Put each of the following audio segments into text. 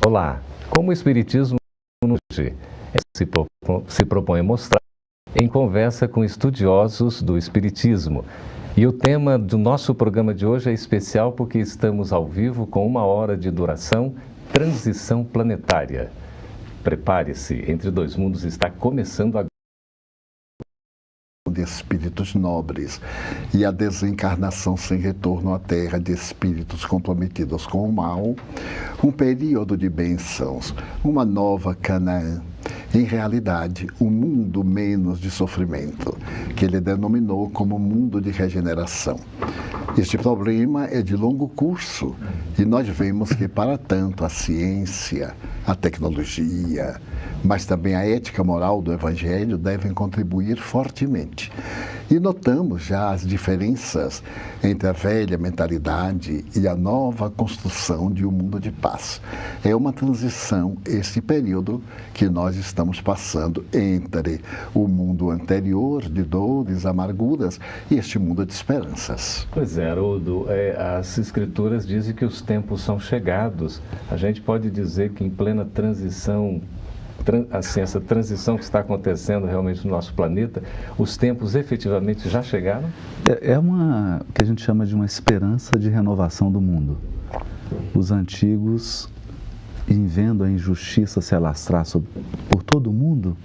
Olá, como o Espiritismo hoje se propõe a mostrar em conversa com estudiosos do Espiritismo. E o tema do nosso programa de hoje é especial porque estamos ao vivo com 1 hora de duração, transição planetária. Prepare-se, Entre Dois Mundos está começando agora. De espíritos nobres e a desencarnação sem retorno à Terra de espíritos comprometidos com o mal, um período de bênçãos, uma nova Canaã, em realidade, um mundo menos de sofrimento, que ele denominou como mundo de regeneração. Este problema é de longo curso e nós vemos que, para tanto, a ciência, a tecnologia, mas também a ética moral do Evangelho devem contribuir fortemente. E notamos já as diferenças entre a velha mentalidade e a nova construção de um mundo de paz. É uma transição, esse período que nós estamos passando entre o mundo anterior de dores, amarguras e este mundo de esperanças. Pois é, Haroldo, as escrituras dizem que os tempos são chegados. A gente pode dizer que em plena transição, essa transição que está acontecendo realmente no nosso planeta, os tempos efetivamente já chegaram? É uma que a gente chama de uma esperança de renovação do mundo. Os antigos, em vendo a injustiça se alastrar por todo o mundo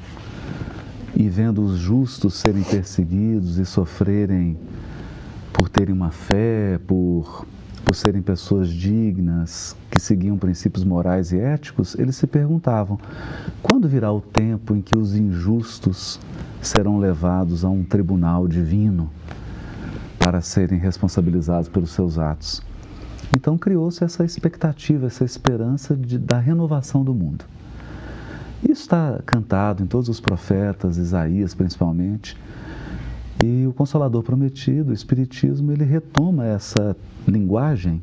e vendo os justos serem perseguidos e sofrerem por terem uma fé, por serem pessoas dignas, que seguiam princípios morais e éticos, eles se perguntavam: quando virá o tempo em que os injustos serão levados a um tribunal divino para serem responsabilizados pelos seus atos? Então criou-se essa expectativa, essa esperança da renovação do mundo. Isso está cantado em todos os profetas, Isaías principalmente. E o Consolador Prometido, o Espiritismo, ele retoma essa linguagem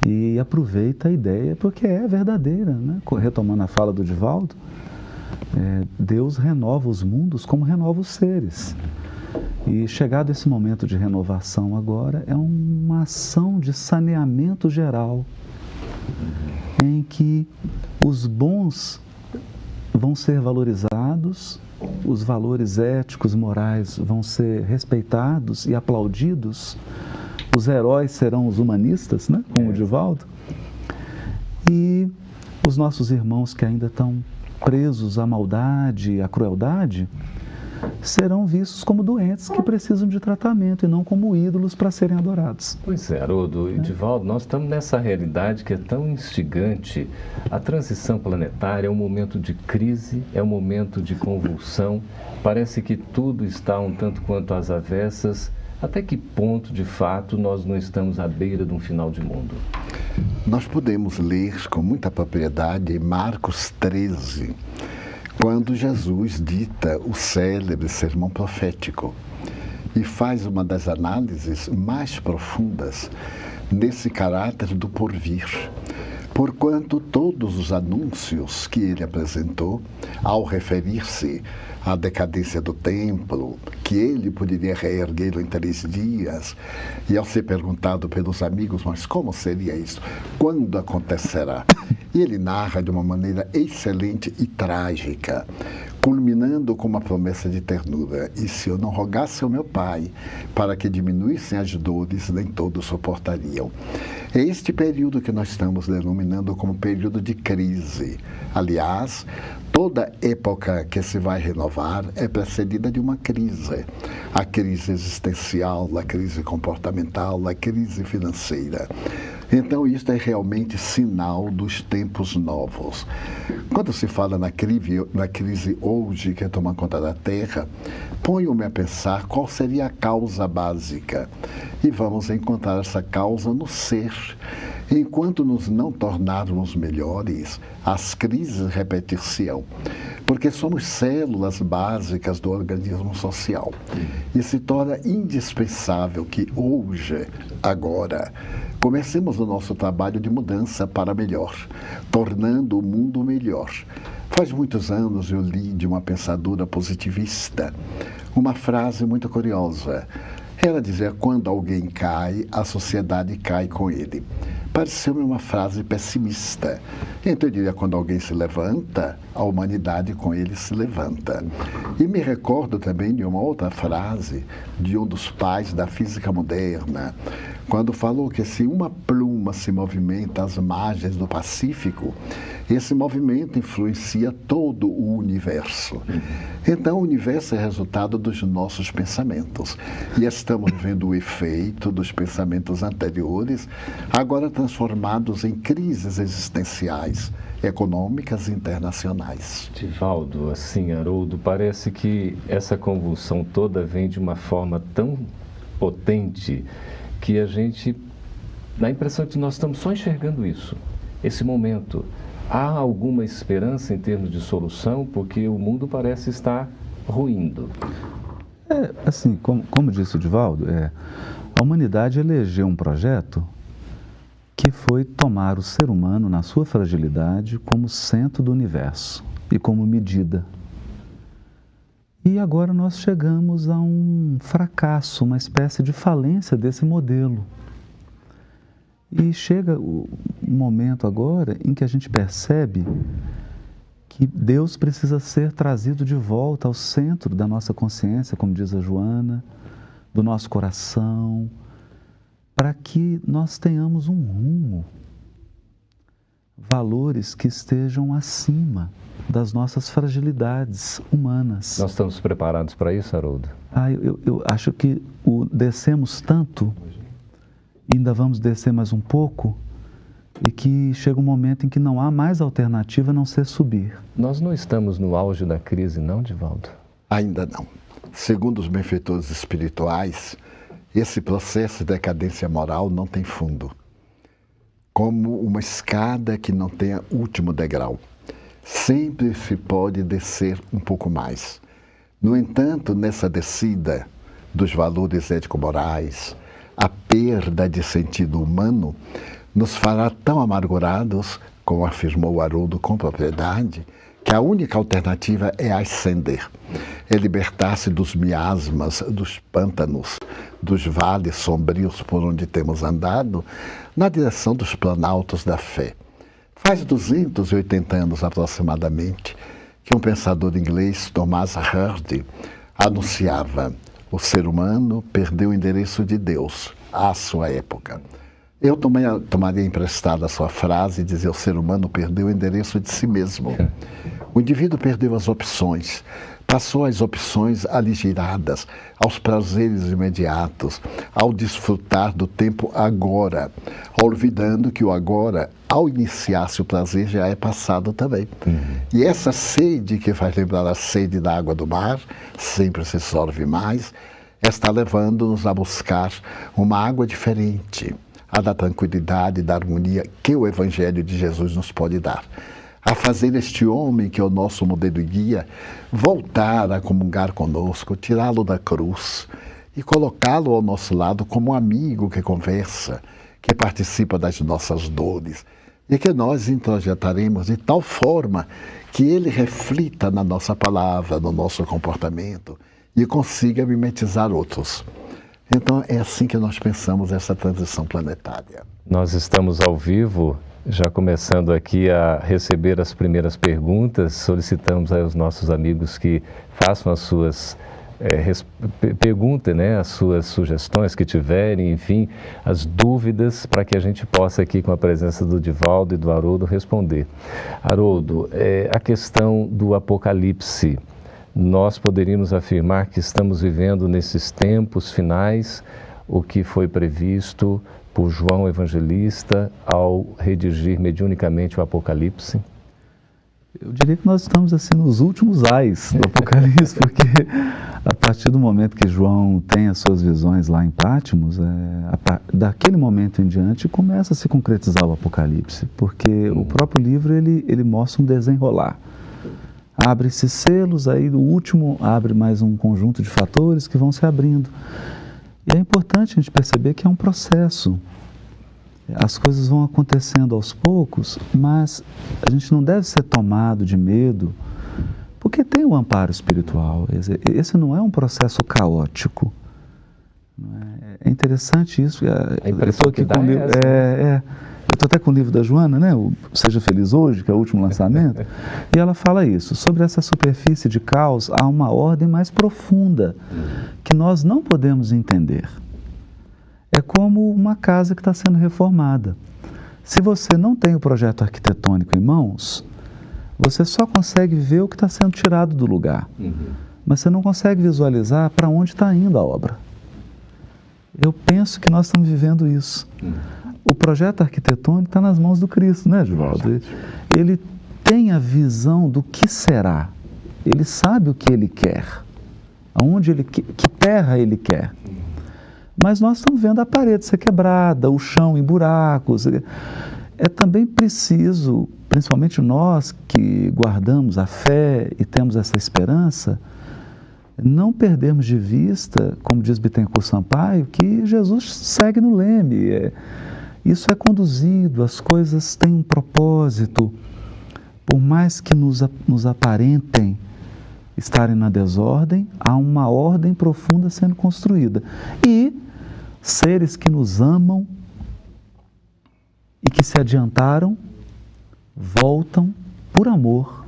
e aproveita a ideia, porque é verdadeira, né? Retomando a fala do Divaldo, Deus renova os mundos como renova os seres. E chegado esse momento de renovação agora, é uma ação de saneamento geral, em que os bons vão ser valorizados, os valores éticos, morais vão ser respeitados e aplaudidos, os heróis serão os humanistas, né? Como o Divaldo, e os nossos irmãos que ainda estão presos à maldade, à crueldade, serão vistos como doentes que precisam de tratamento e não como ídolos para serem adorados. Pois é, Haroldo e Divaldo, nós estamos nessa realidade que é tão instigante. A transição planetária é um momento de crise, é um momento de convulsão, parece que tudo está um tanto quanto às avessas. Até que ponto, de fato, nós não estamos à beira de um final de mundo? Nós podemos ler com muita propriedade Marcos 13, quando Jesus dita o célebre sermão profético e faz uma das análises mais profundas nesse caráter do porvir, porquanto todos os anúncios que ele apresentou, ao referir-se à decadência do templo, que ele poderia reerguê-lo em 3 dias, e ao ser perguntado pelos amigos, mas como seria isso? Quando acontecerá? E ele narra de uma maneira excelente e trágica, culminando com uma promessa de ternura: e se eu não rogasse ao meu Pai para que diminuíssem as dores, nem todos suportariam. É este período que nós estamos denominando como período de crise. Aliás, toda época que se vai renovar é precedida de uma crise. A crise existencial, a crise comportamental, a crise financeira. Então, isto é realmente sinal dos tempos novos. Quando se fala na crise hoje que toma conta da Terra, ponho-me a pensar qual seria a causa básica. E vamos encontrar essa causa no ser. Enquanto nos não tornarmos melhores, as crises repetir-se-ão, porque somos células básicas do organismo social. E se torna indispensável que hoje, agora, comecemos o nosso trabalho de mudança para melhor, tornando o mundo melhor. Faz muitos anos eu li de uma pensadora positivista uma frase muito curiosa. Ela dizia: quando alguém cai, a sociedade cai com ele. pareceu-me uma frase pessimista. Então eu diria, quando alguém se levanta, a humanidade com ele se levanta. E me recordo também de uma outra frase de um dos pais da física moderna, quando falou que se uma pluma se movimenta às margens do Pacífico, esse movimento influencia todo o universo. Então, o universo é resultado dos nossos pensamentos. E estamos vendo o efeito dos pensamentos anteriores, agora transformados em crises existenciais, econômicas e internacionais. Divaldo, assim, Haroldo, parece que essa convulsão toda vem de uma forma tão potente que a gente dá a impressão de que nós estamos só enxergando isso, esse momento. Há alguma esperança em termos de solução? Porque o mundo parece estar ruindo. Assim, como disse o Divaldo, a humanidade elegeu um projeto que foi tomar o ser humano na sua fragilidade como centro do universo e como medida. E agora nós chegamos a um fracasso, uma espécie de falência desse modelo. E chega o momento agora em que a gente percebe que Deus precisa ser trazido de volta ao centro da nossa consciência, como diz a Joana, do nosso coração, para que nós tenhamos um rumo, valores que estejam acima das nossas fragilidades humanas. Nós estamos preparados para isso, Haroldo? Eu acho que descemos tanto, ainda vamos descer mais um pouco, e que chega um momento em que não há mais alternativa a não ser subir. Nós não estamos no auge da crise, não, Divaldo? Ainda não. Segundo os benfeitores espirituais, esse processo de decadência moral não tem fundo. Como uma escada que não tenha último degrau. Sempre se pode descer um pouco mais. No entanto, nessa descida dos valores ético-morais, a perda de sentido humano nos fará tão amargurados, como afirmou Haroldo com propriedade, que a única alternativa é ascender, é libertar-se dos miasmas, dos pântanos, dos vales sombrios por onde temos andado, na direção dos planaltos da fé. Faz 280 anos aproximadamente que um pensador inglês, Thomas Hardy, anunciava: o ser humano perdeu o endereço de Deus à sua época. Eu tomaria emprestada a sua frase e dizer: o ser humano perdeu o endereço de si mesmo. O indivíduo perdeu as opções, passou às opções aligeradas, aos prazeres imediatos, ao desfrutar do tempo agora, olvidando que o agora, ao iniciar-se o prazer, já é passado também. E essa sede que faz lembrar a sede da água do mar, sempre se sorve mais, está levando-nos a buscar uma água diferente, a da tranquilidade e da harmonia que o Evangelho de Jesus nos pode dar. A fazer este homem, que é o nosso modelo e guia, voltar a comungar conosco, tirá-lo da cruz e colocá-lo ao nosso lado como um amigo que conversa, que participa das nossas dores, e que nós introjetaremos de tal forma que ele reflita na nossa palavra, no nosso comportamento e consiga mimetizar outros. Então, é assim que nós pensamos essa transição planetária. Nós estamos ao vivo, já começando aqui a receber as primeiras perguntas. Solicitamos aos nossos amigos que façam as suas perguntem, né, as suas sugestões que tiverem, enfim, as dúvidas, para que a gente possa aqui, com a presença do Divaldo e do Haroldo, responder. Haroldo, a questão do Apocalipse. Nós poderíamos afirmar que estamos vivendo nesses tempos finais o que foi previsto por João Evangelista ao redigir mediunicamente o Apocalipse? Eu diria que nós estamos assim nos últimos ais do Apocalipse, porque a partir do momento que João tem as suas visões lá em Patmos, daquele momento em diante começa a se concretizar o Apocalipse, porque o próprio livro ele mostra um desenrolar. Abre-se selos, aí o último abre mais um conjunto de fatores que vão se abrindo. E é importante a gente perceber que é um processo. As coisas vão acontecendo aos poucos, mas a gente não deve ser tomado de medo, porque tem um amparo espiritual. Esse não é um processo caótico. É interessante isso. A impressão que dá Eu estou até com o livro da Joana, né? O Seja Feliz Hoje, que é o último lançamento, e ela fala isso. Sobre essa superfície de caos, há uma ordem mais profunda que nós não podemos entender. É como uma casa que está sendo reformada. Se você não tem o projeto arquitetônico em mãos, você só consegue ver o que está sendo tirado do lugar. Mas você não consegue visualizar para onde está indo a obra. Eu penso que nós estamos vivendo isso. O projeto arquitetônico está nas mãos do Cristo, né, Edivaldo? Ele tem a visão do que será. Ele sabe o que ele quer. Aonde ele que terra ele quer. Mas nós estamos vendo a parede ser quebrada, o chão em buracos. É também preciso, principalmente nós que guardamos a fé e temos essa esperança, não perdermos de vista, como diz Bittencourt Sampaio, que Jesus segue no leme. Isso é conduzido, as coisas têm um propósito. Por mais que nos aparentem estarem na desordem, há uma ordem profunda sendo construída. E seres que nos amam e que se adiantaram, voltam por amor,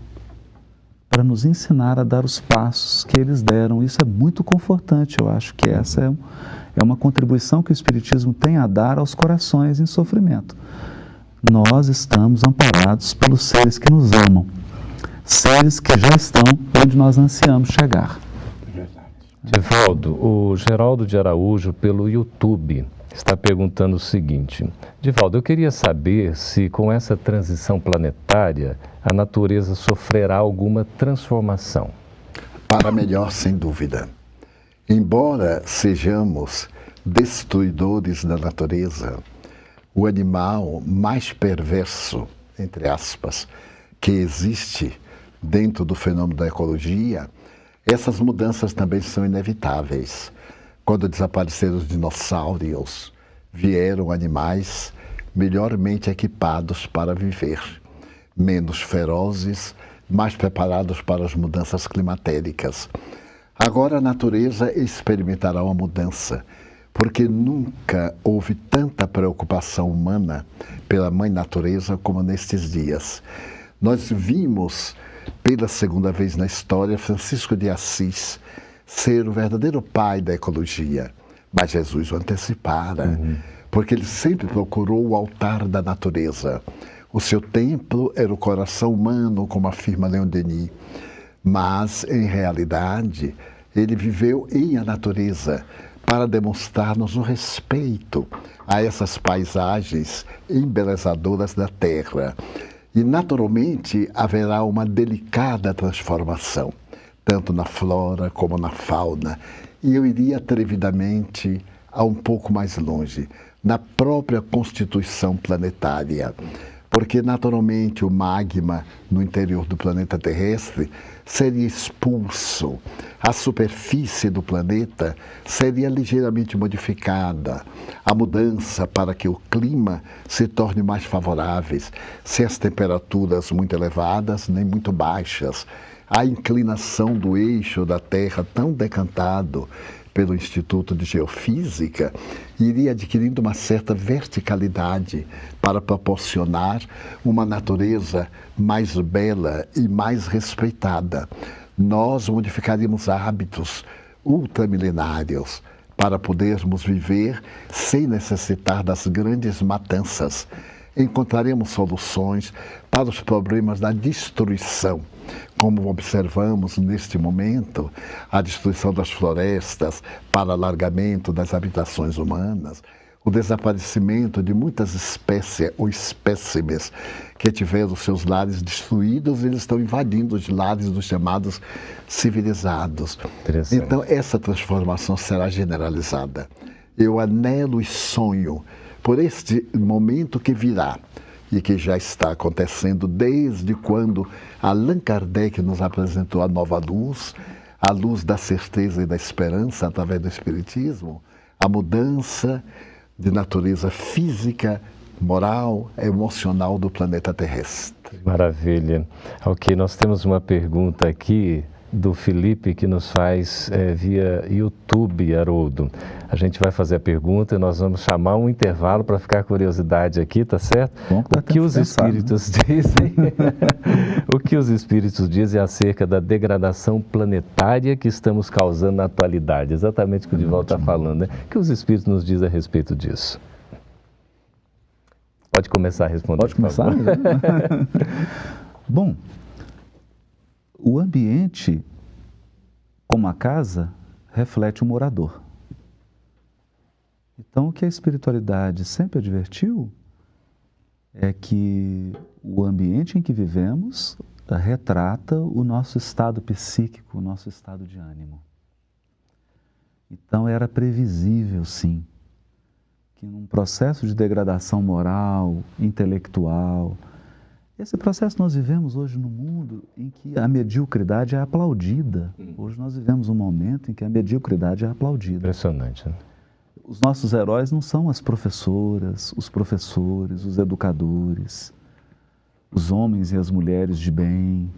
para nos ensinar a dar os passos que eles deram. Isso é muito confortante. Eu acho que essa é uma contribuição que o Espiritismo tem a dar aos corações em sofrimento. Nós estamos amparados pelos seres que nos amam, seres que já estão onde nós ansiamos chegar. Divaldo, o Geraldo de Araújo, pelo YouTube, está perguntando o seguinte: Divaldo, eu queria saber se com essa transição planetária a natureza sofrerá alguma transformação. Para melhor, sem dúvida. Embora sejamos destruidores da natureza, o animal mais perverso, entre aspas, que existe dentro do fenômeno da ecologia, essas mudanças também são inevitáveis. Quando desapareceram os dinossauros, vieram animais melhormente equipados para viver, menos ferozes, mais preparados para as mudanças climatéricas. Agora a natureza experimentará uma mudança, porque nunca houve tanta preocupação humana pela mãe natureza como nestes dias. Nós vimos, pela segunda vez na história, Francisco de Assis ser o verdadeiro pai da ecologia, mas Jesus o antecipara, porque ele sempre procurou o altar da natureza. O seu templo era o coração humano, como afirma Leon Denis, mas, em realidade, ele viveu em a natureza para demonstrar-nos o respeito a essas paisagens embelezadoras da Terra. E, naturalmente, haverá uma delicada transformação, tanto na flora como na fauna. E eu iria atrevidamente a um pouco mais longe, na própria constituição planetária. Porque, naturalmente, o magma no interior do planeta terrestre seria expulso, a superfície do planeta seria ligeiramente modificada, a mudança para que o clima se torne mais favorável, sem as temperaturas muito elevadas nem muito baixas, a inclinação do eixo da Terra tão decantado pelo Instituto de Geofísica, iria adquirindo uma certa verticalidade para proporcionar uma natureza mais bela e mais respeitada. Nós modificaríamos hábitos ultramilenários para podermos viver sem necessitar das grandes matanças. Encontraremos soluções para os problemas da destruição, como observamos neste momento, a destruição das florestas para alargamento das habitações humanas, o desaparecimento de muitas espécies ou espécimes que tiveram seus lares destruídos, eles estão invadindo os lares dos chamados civilizados. Então, essa transformação será generalizada. Eu anelo e sonho por este momento que virá e que já está acontecendo desde quando Allan Kardec nos apresentou a nova luz, a luz da certeza e da esperança através do Espiritismo, a mudança de natureza física, moral, emocional do planeta terrestre. Maravilha. Ok, nós temos uma pergunta aqui do Felipe, que nos faz via YouTube, Haroldo. A gente vai fazer a pergunta e nós vamos chamar um intervalo para ficar a curiosidade aqui, tá certo? Bom, o que os espíritos dizem? O que os espíritos dizem acerca da degradação planetária que estamos causando na atualidade? Exatamente o que o Divaldo está falando, né? O que os espíritos nos dizem a respeito disso? Pode começar a responder. Pode começar? Bom, o ambiente, como a casa, reflete o morador. Então, o que a espiritualidade sempre advertiu é que o ambiente em que vivemos retrata o nosso estado psíquico, o nosso estado de ânimo. Então, era previsível, sim, que num processo de degradação moral, intelectual, esse processo nós vivemos hoje no mundo em que a mediocridade é aplaudida. Hoje nós vivemos um momento em que a mediocridade é aplaudida. Impressionante, né? Os nossos heróis não são as professoras, os professores, os educadores, os homens e as mulheres de bem,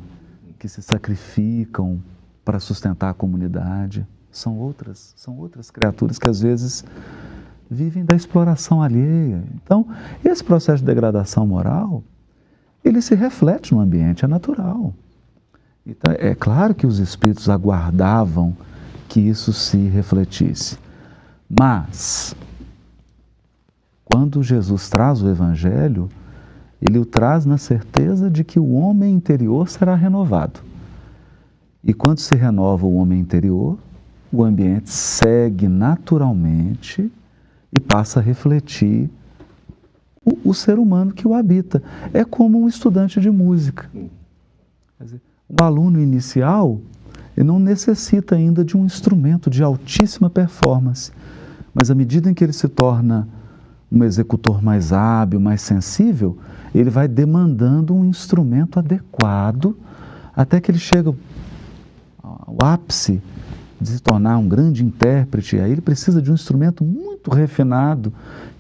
que se sacrificam para sustentar a comunidade. São outras criaturas que às vezes vivem da exploração alheia. Então, esse processo de degradação moral, ele se reflete no ambiente, é natural. Então, é claro que os espíritos aguardavam que isso se refletisse. Mas, quando Jesus traz o Evangelho, ele o traz na certeza de que o homem interior será renovado. E quando se renova o homem interior, o ambiente segue naturalmente e passa a refletir o ser humano que o habita. É como um estudante de música. Quer dizer, o aluno inicial, ele não necessita ainda de um instrumento de altíssima performance, mas à medida em que ele se torna um executor mais hábil, mais sensível, ele vai demandando um instrumento adequado até que ele chega ao ápice de se tornar um grande intérprete. Aí ele precisa de um instrumento muito refinado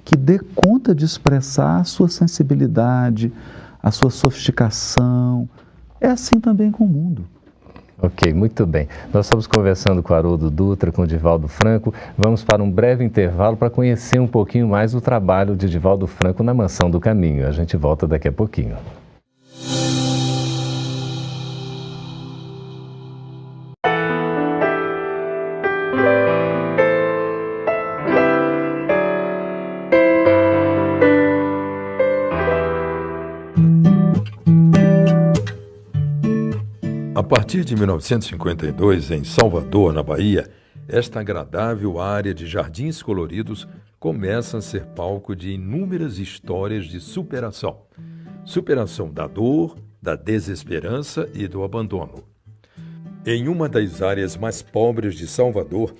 que dê conta de expressar a sua sensibilidade, a sua sofisticação. É assim também com o mundo. Ok, muito bem. Nós estamos conversando com Haroldo Dutra, com o Divaldo Franco. Vamos para um breve intervalo para conhecer um pouquinho mais o trabalho de Divaldo Franco na Mansão do Caminho. A gente volta daqui a pouquinho. A partir de 1952, em Salvador, na Bahia, esta agradável área de jardins coloridos começa a ser palco de inúmeras histórias de superação. Superação da dor, da desesperança e do abandono. Em uma das áreas mais pobres de Salvador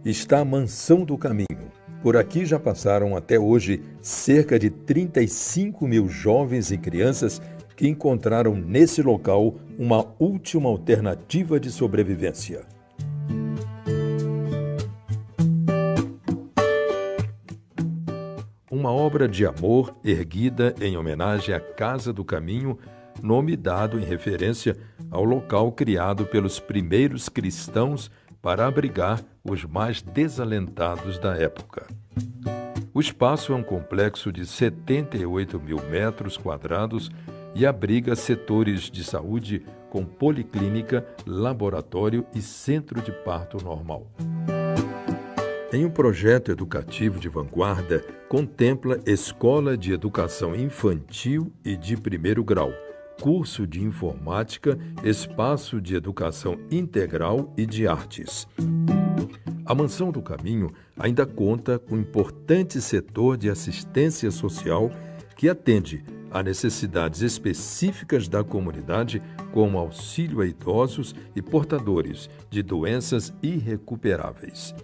está a Mansão do Caminho. Por aqui já passaram até hoje cerca de 35 mil jovens e crianças que encontraram nesse local uma última alternativa de sobrevivência. Uma obra de amor erguida em homenagem à Casa do Caminho, nome dado em referência ao local criado pelos primeiros cristãos para abrigar os mais desalentados da época. O espaço é um complexo de 78 mil metros quadrados e abriga setores de saúde com policlínica, laboratório e centro de parto normal. Em um projeto educativo de vanguarda, contempla Escola de Educação Infantil e de Primeiro Grau, curso de Informática, espaço de educação integral e de artes. A Mansão do Caminho ainda conta com um importante setor de assistência social que atende a necessidades específicas da comunidade, como auxílio a idosos e portadores de doenças irrecuperáveis.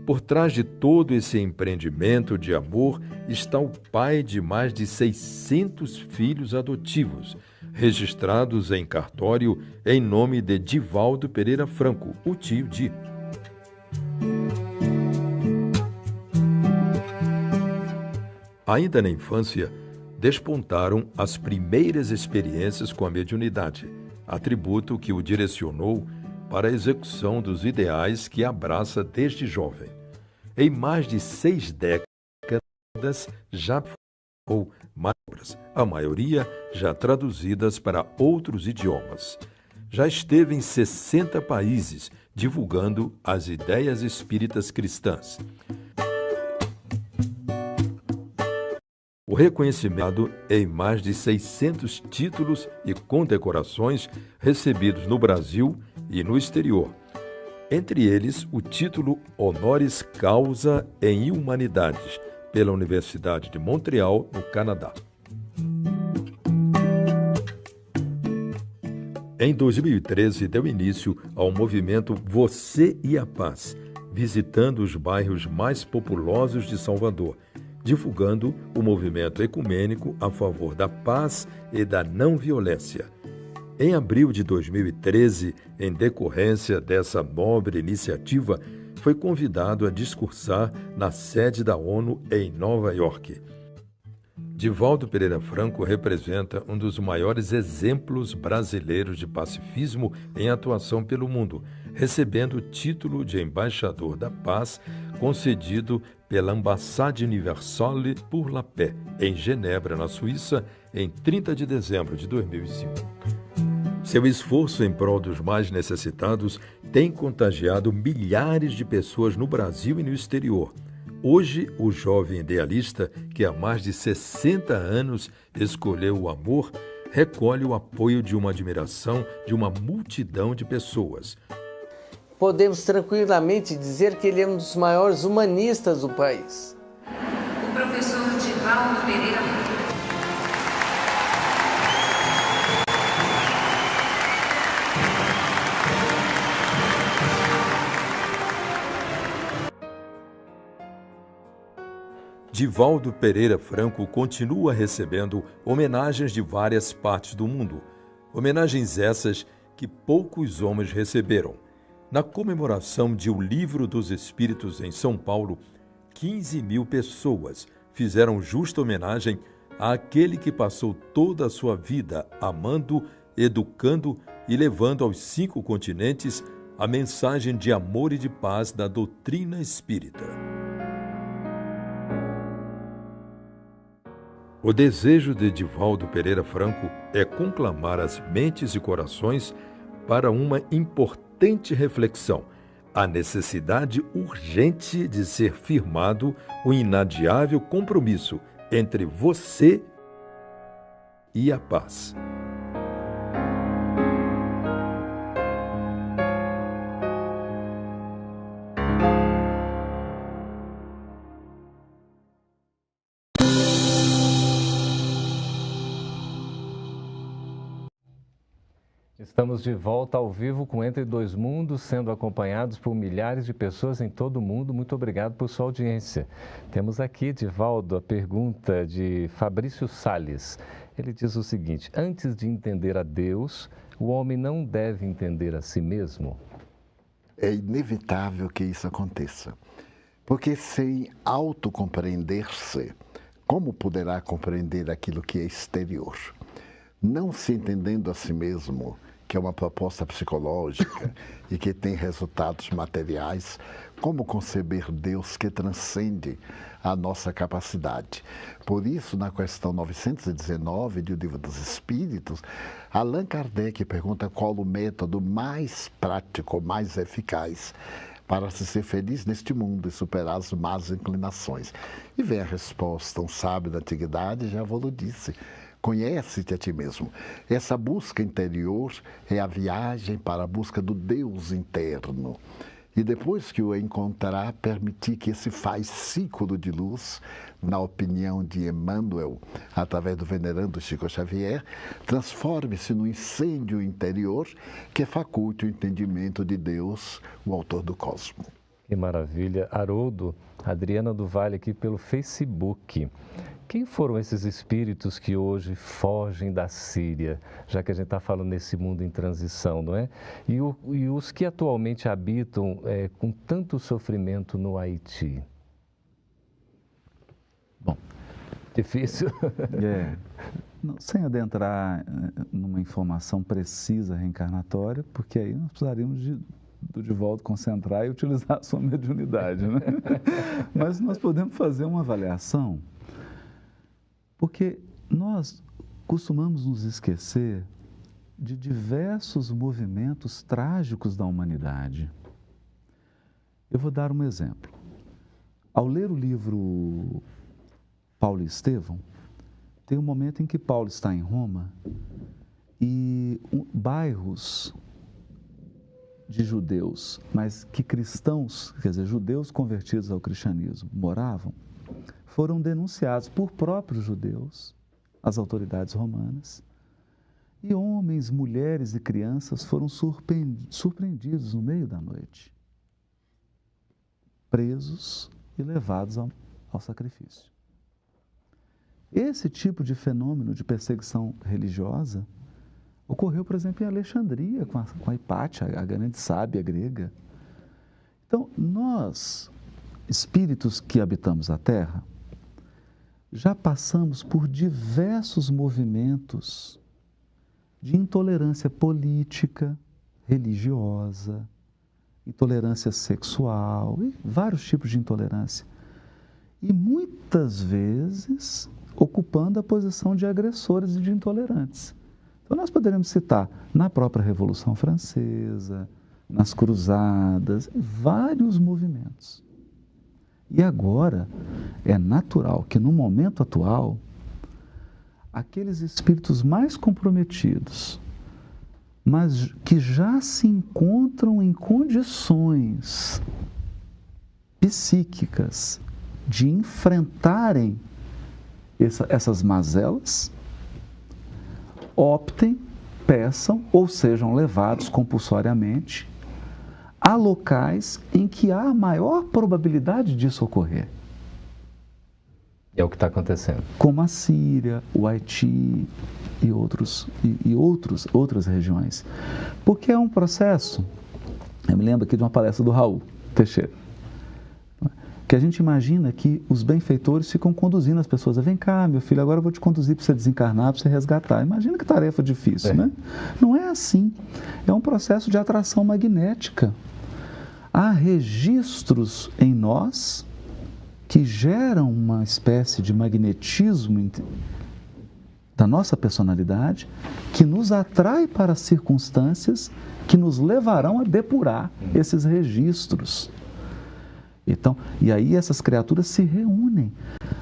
Por trás de todo esse empreendimento de amor está o pai de mais de 600 filhos adotivos, registrados em cartório em nome de Divaldo Pereira Franco, o tio Di. Ainda na infância, despontaram as primeiras experiências com a mediunidade, atributo que o direcionou para a execução dos ideais que abraça desde jovem. Em mais de 6 décadas já ou mais obras, a maioria já traduzidas para outros idiomas. Já esteve em 60 países divulgando as ideias espíritas cristãs. O reconhecimento em mais de 600 títulos e condecorações recebidos no Brasil e no exterior. Entre eles, o título Honoris Causa em Humanidades, pela Universidade de Montreal, no Canadá. Em 2013, deu início ao movimento Você e a Paz, visitando os bairros mais populosos de Salvador, divulgando o movimento ecumênico a favor da paz e da não violência. Em abril de 2013, em decorrência dessa nobre iniciativa, foi convidado a discursar na sede da ONU em Nova York. Divaldo Pereira Franco representa um dos maiores exemplos brasileiros de pacifismo em atuação pelo mundo, recebendo o título de Embaixador da Paz, concedido pela Ambassade Universelle pour la Paix, em Genebra, na Suíça, em 30 de dezembro de 2005. Seu esforço em prol dos mais necessitados tem contagiado milhares de pessoas no Brasil e no exterior. Hoje, o jovem idealista, que há mais de 60 anos escolheu o amor, recolhe o apoio de uma admiração de uma multidão de pessoas. Podemos tranquilamente dizer que ele é um dos maiores humanistas do país. O professor Divaldo Pereira Franco. Divaldo Pereira Franco continua recebendo homenagens de várias partes do mundo. Homenagens essas que poucos homens receberam. Na comemoração de O Livro dos Espíritos em São Paulo, 15 mil pessoas fizeram justa homenagem àquele que passou toda a sua vida amando, educando e levando aos 5 continentes a mensagem de amor e de paz da doutrina espírita. O desejo de Divaldo Pereira Franco é conclamar as mentes e corações para uma importante reflexão, a necessidade urgente de ser firmado o inadiável compromisso entre você e a paz. Estamos de volta ao vivo com Entre Dois Mundos, sendo acompanhados por milhares de pessoas em todo o mundo. Muito obrigado por sua audiência. Temos aqui, Divaldo, a pergunta de Fabrício Salles. Ele diz o seguinte: antes de entender a Deus, o homem não deve entender a si mesmo? É inevitável que isso aconteça, porque sem autocompreender-se, como poderá compreender aquilo que é exterior? Não se entendendo a si mesmo, que é uma proposta psicológica e que tem resultados materiais, como conceber Deus que transcende a nossa capacidade? Por isso, na questão 919 do Livro dos Espíritos, Allan Kardec pergunta qual o método mais prático, mais eficaz para se ser feliz neste mundo e superar as más inclinações. E vem a resposta: um sábio da antiguidade já vos disse: conhece-te a ti mesmo. Essa busca interior é a viagem para a busca do Deus interno. E depois que o encontrar, permitir que esse fascículo de luz, na opinião de Emmanuel, através do venerando Chico Xavier, transforme-se no incêndio interior que faculte o entendimento de Deus, o autor do cosmos. Que maravilha. Haroldo, Adriana do Vale aqui pelo Facebook. Quem foram esses espíritos que hoje fogem da Síria, já que a gente está falando nesse mundo em transição, não é? E os que atualmente habitam com tanto sofrimento no Haiti? Bom, Difícil. Não, sem adentrar numa informação precisa reencarnatória, porque aí nós precisaríamos do Divaldo concentrar e utilizar a sua mediunidade, né? Mas nós podemos fazer uma avaliação, porque nós costumamos nos esquecer de diversos movimentos trágicos da humanidade. Eu vou dar um exemplo. Ao ler o livro Paulo e Estevão, tem um momento em que Paulo está em Roma e bairros de judeus, mas que cristãos, quer dizer, judeus convertidos ao cristianismo, moravam, foram denunciados por próprios judeus, as autoridades romanas, e homens, mulheres e crianças foram surpreendidos no meio da noite, presos e levados ao sacrifício. Esse tipo de fenômeno de perseguição religiosa ocorreu, por exemplo, em Alexandria, com a Hipátia, a grande sábia grega. Então, nós, espíritos que habitamos a Terra, já passamos por diversos movimentos de intolerância política, religiosa, intolerância sexual, e vários tipos de intolerância. E muitas vezes ocupando a posição de agressores e de intolerantes. Então, nós poderíamos citar na própria Revolução Francesa, nas Cruzadas, vários movimentos. E agora, é natural que no momento atual, aqueles espíritos mais comprometidos, mas que já se encontram em condições psíquicas de enfrentarem essas mazelas, optem, peçam ou sejam levados compulsoriamente a locais em que há maior probabilidade disso ocorrer. É o que está acontecendo. Como a Síria, o Haiti e outras regiões. Porque é um processo, eu me lembro aqui de uma palestra do Raul Teixeira, que a gente imagina que os benfeitores ficam conduzindo as pessoas. Vem cá, meu filho, agora eu vou te conduzir para você desencarnar, para você resgatar. Imagina que tarefa difícil, né? Não é assim. É um processo de atração magnética. Há registros em nós que geram uma espécie de magnetismo da nossa personalidade que nos atrai para as circunstâncias que nos levarão a depurar esses registros. Então, e aí essas criaturas se reúnem,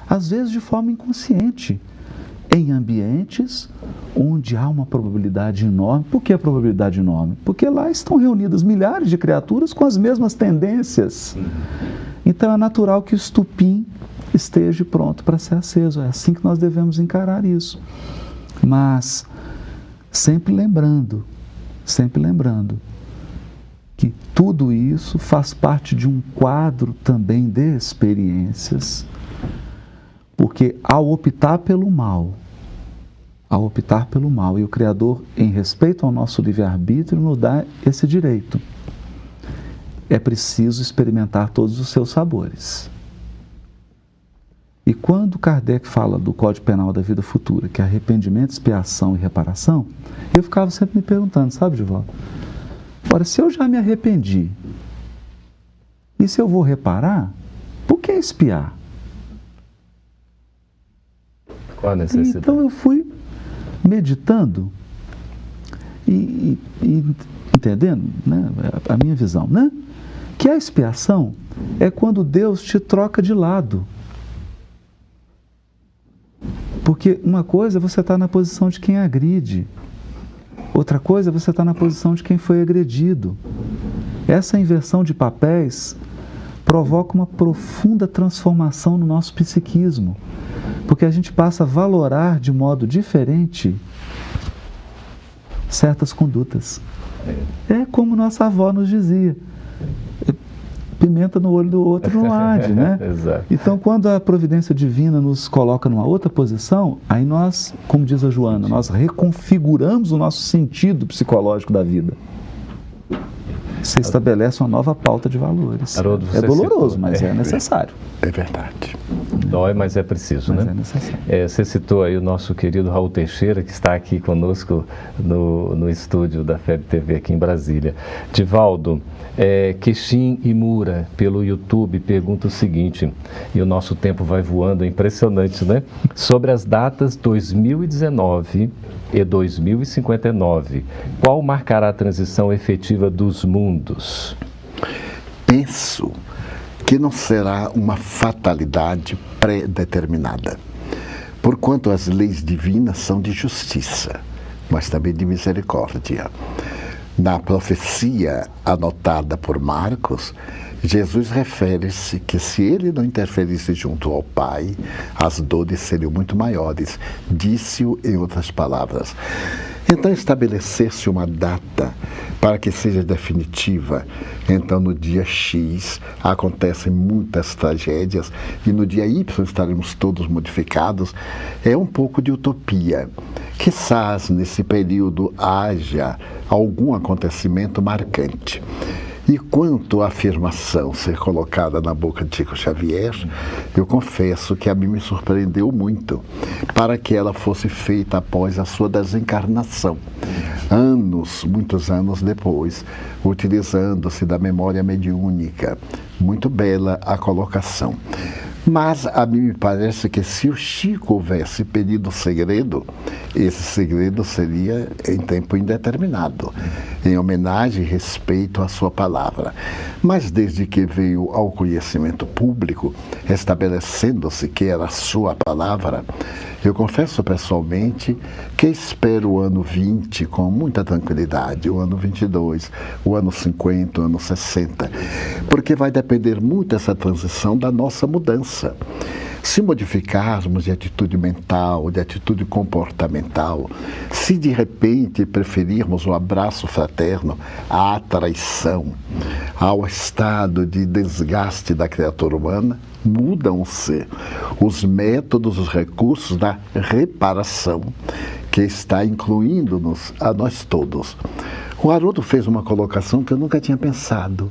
às vezes de forma inconsciente, em ambientes onde há uma probabilidade enorme. Por que a probabilidade enorme? Porque lá estão reunidas milhares de criaturas com as mesmas tendências. Então é natural que o estupim esteja pronto para ser aceso. É assim que nós devemos encarar isso. Mas sempre lembrando que tudo isso faz parte de um quadro também de experiências, porque ao optar pelo mal, e o Criador, em respeito ao nosso livre-arbítrio, nos dá esse direito, é preciso experimentar todos os seus sabores. E quando Kardec fala do Código Penal da Vida Futura, que é arrependimento, expiação e reparação, eu ficava sempre me perguntando, sabe, Divaldo? Ora, se eu já me arrependi, e se eu vou reparar, por que expiar? Qual a necessidade? Então eu fui meditando e entendendo, né, a minha visão, né? Que a expiação é quando Deus te troca de lado. Porque uma coisa é você estar na posição de quem agride, outra coisa é você estar na posição de quem foi agredido. Essa inversão de papéis provoca uma profunda transformação no nosso psiquismo, porque a gente passa a valorar de modo diferente certas condutas. É como nossa avó nos dizia: pimenta no olho do outro não arde, né? Exato. Então, quando a providência divina nos coloca numa outra posição, aí nós, como diz a Joana, nós reconfiguramos o nosso sentido psicológico da vida. Você estabelece uma nova pauta de valores. Haroldo, É doloroso, citou, mas é necessário. É verdade. Dói, mas é preciso, Mas né? é necessário. Você citou aí o nosso querido Raul Teixeira, que está aqui conosco no estúdio da FEB TV aqui em Brasília. Divaldo, Queixim e Mura, pelo YouTube, pergunta o seguinte, e o nosso tempo vai voando, é impressionante, né? Sobre as datas 2019 e 2059, qual marcará a transição efetiva dos mundos? Penso que não será uma fatalidade pré-determinada, porquanto as leis divinas são de justiça, mas também de misericórdia. Na profecia anotada por Marcos, Jesus refere-se que se ele não interferisse junto ao Pai, as dores seriam muito maiores. Disse-o em outras palavras. Então, estabelecer-se uma data para que seja definitiva. Então, no dia X, acontecem muitas tragédias e no dia Y estaremos todos modificados. É um pouco de utopia. Quizás, nesse período, haja algum acontecimento marcante. E quanto à afirmação ser colocada na boca de Chico Xavier, eu confesso que a mim me surpreendeu muito, para que ela fosse feita após a sua desencarnação, muitos anos depois, utilizando-se da memória mediúnica. Muito bela a colocação. Mas a mim me parece que se o Chico houvesse pedido segredo, esse segredo seria em tempo indeterminado, em homenagem e respeito à sua palavra. Mas desde que veio ao conhecimento público, estabelecendo-se que era a sua palavra, eu confesso pessoalmente que espero o ano 20 com muita tranquilidade, o ano 22, o ano 50, o ano 60, porque vai depender muito essa transição da nossa mudança. Se modificarmos de atitude mental, de atitude comportamental, se de repente preferirmos o abraço fraterno à traição, ao estado de desgaste da criatura humana, mudam-se os métodos, os recursos da reparação, que está incluindo-nos a nós todos. O Haroldo fez uma colocação que eu nunca tinha pensado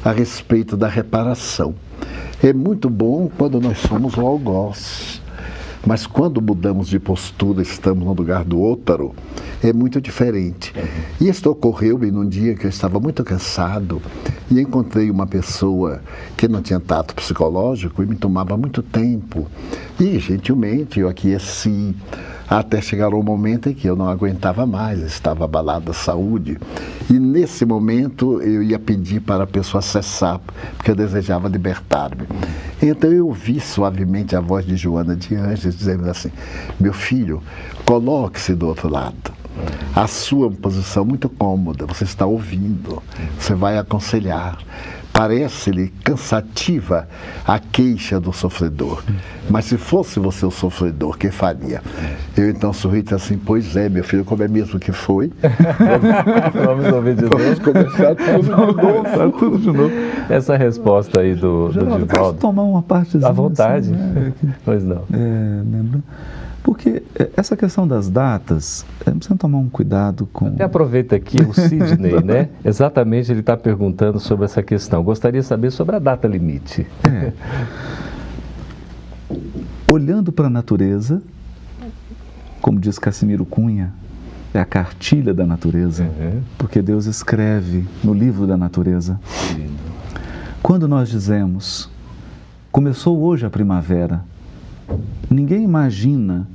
a respeito da reparação. É muito bom quando nós somos o algoz, mas quando mudamos de postura, estamos no lugar do outro, é muito diferente. E isto ocorreu-me num dia que eu estava muito cansado e encontrei uma pessoa que não tinha tato psicológico e me tomava muito tempo. E, gentilmente, eu aqueci, até chegar o momento em que eu não aguentava mais, estava abalada a saúde. E nesse momento eu ia pedir para a pessoa cessar, porque eu desejava libertar-me. Então eu ouvi suavemente a voz de Joana de Anjos dizendo assim: meu filho, coloque-se do outro lado. A sua posição muito cômoda, você está ouvindo, você vai aconselhar. Parece-lhe cansativa a queixa do sofredor. Mas se fosse você o sofredor, que faria? Eu então sorri e disse assim: pois é, meu filho, como é mesmo que foi? Vamos começar tudo de novo. Essa resposta aí do Divaldo. Posso tomar uma partezinha? À vontade. Assim, né? Pois não. Lembra? Porque essa questão das datas, precisa tomar um cuidado com... Até aproveita aqui o Sidney, né? Exatamente, ele está perguntando sobre essa questão. Gostaria de saber sobre a data limite. Olhando para a natureza, como diz Cassimiro Cunha, é a cartilha da natureza, porque Deus escreve no livro da natureza. Quando nós dizemos, começou hoje a primavera, ninguém imagina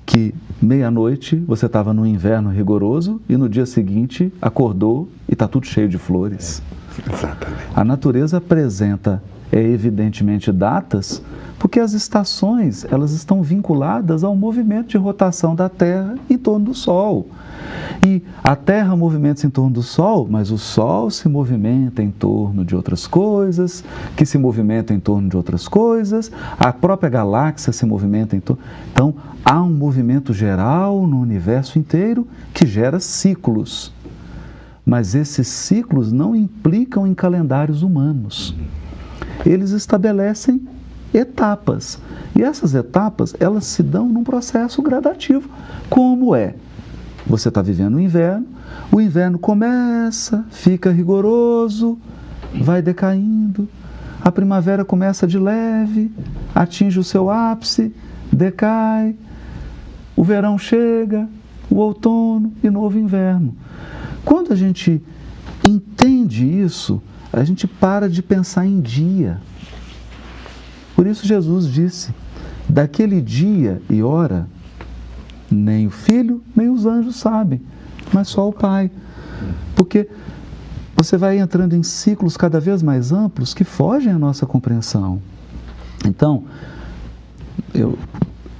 que meia-noite você estava no inverno rigoroso e no dia seguinte acordou e está tudo cheio de flores. Exatamente. A natureza apresenta, evidentemente, datas, porque as estações elas estão vinculadas ao movimento de rotação da Terra em torno do Sol. E a Terra movimenta-se em torno do Sol, mas o Sol se movimenta em torno de outras coisas, que se movimentam em torno de outras coisas, a própria galáxia se movimenta em torno... Então, há um movimento geral no universo inteiro que gera ciclos. Mas esses ciclos não implicam em calendários humanos. Eles estabelecem etapas. E essas etapas, elas se dão num processo gradativo. Como é? Você está vivendo o inverno, o inverno começa, fica rigoroso, vai decaindo. A primavera começa de leve, atinge o seu ápice, decai. O verão chega, o outono e novo inverno. Quando a gente entende isso, a gente para de pensar em dia. Por isso Jesus disse, daquele dia e hora, nem o Filho, nem os anjos sabem, mas só o Pai. Porque você vai entrando em ciclos cada vez mais amplos que fogem à nossa compreensão. Então, eu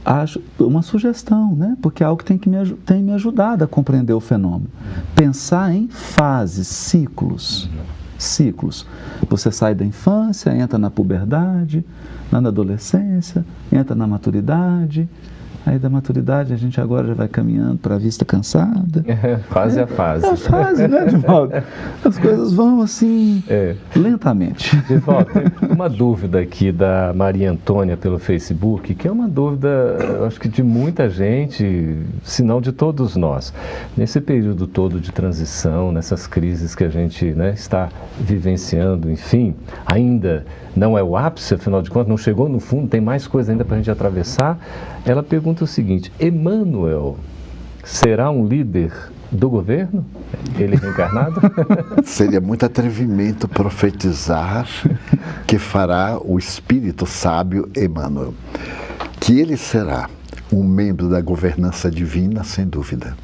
acho uma sugestão, né? Porque é algo que tem me ajudado a compreender o fenômeno. Pensar em fases, ciclos. Você sai da infância, entra na puberdade, na adolescência, entra na maturidade. Aí da maturidade a gente agora já vai caminhando para a vista cansada. Fase a fase. É a fase, né, Divaldo? As coisas vão assim, lentamente. Divaldo, tem uma dúvida aqui da Maria Antônia pelo Facebook, que é uma dúvida, acho que de muita gente, se não de todos nós. Nesse período todo de transição, nessas crises que a gente, né, está vivenciando, enfim, ainda não é o ápice, afinal de contas, não chegou no fundo, tem mais coisa ainda para a gente atravessar. Ela pergunta o seguinte: Emmanuel será um líder do governo? Ele reencarnado? Seria muito atrevimento profetizar que fará o espírito sábio Emmanuel. Que ele será um membro da governança divina, sem dúvida.